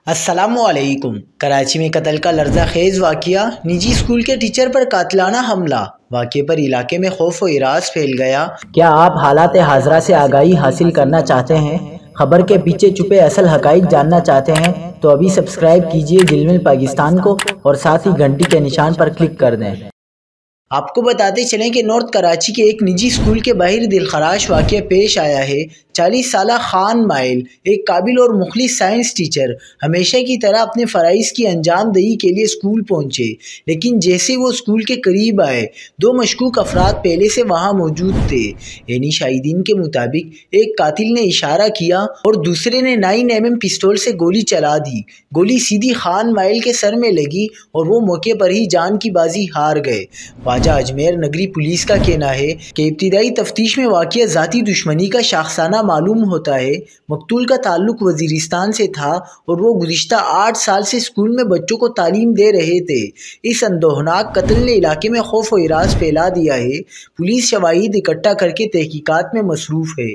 السلام علیکم۔ کراچی میں قتل کا لرزہ خیز واقعہ، نجی اسکول کے ٹیچر پر قاتلانہ حملہ، واقعے پر علاقے میں خوف و ہراس پھیل گیا۔ کیا آپ حالات حاضرہ سے آگاہی حاصل کرنا چاہتے ہیں؟ خبر کے پیچھے چھپے اصل حقائق جاننا چاہتے ہیں تو ابھی سبسکرائب کیجئے جلمل پاکستان کو اور ساتھ ہی گھنٹی کے نشان پر کلک کر دیں۔ آپ کو بتاتے چلیں کہ نارتھ کراچی کے ایک نجی اسکول کے باہر دلخراش واقعہ پیش آیا ہے۔ 40 سالہ خان مائل، ایک قابل اور مخلص سائنس ٹیچر، ہمیشہ کی طرح اپنے فرائض کی انجام دہی کے لیے اسکول پہنچے، لیکن جیسے وہ اسکول کے قریب آئے، 2 مشکوک افراد پہلے سے وہاں موجود تھے۔ یعنی شاہدین کے مطابق ایک قاتل نے اشارہ کیا اور دوسرے نے 9mm پستول سے گولی چلا دی۔ گولی سیدھی خان مائل کے سر میں لگی اور وہ موقع پر ہی جان کی بازی ہار گئے۔ خواجہ اجمیر نگری پولیس کا کہنا ہے کہ ابتدائی تفتیش میں واقعہ ذاتی دشمنی کا شاخسانہ معلوم ہوتا ہے۔ مقتول کا تعلق وزیرستان سے تھا اور وہ گزشتہ 8 سال سے اسکول میں بچوں کو تعلیم دے رہے تھے۔ اس اندوہناک قتل نے علاقے میں خوف و ہراس پھیلا دیا ہے۔ پولیس شواہد اکٹھا کر کے تحقیقات میں مصروف ہے۔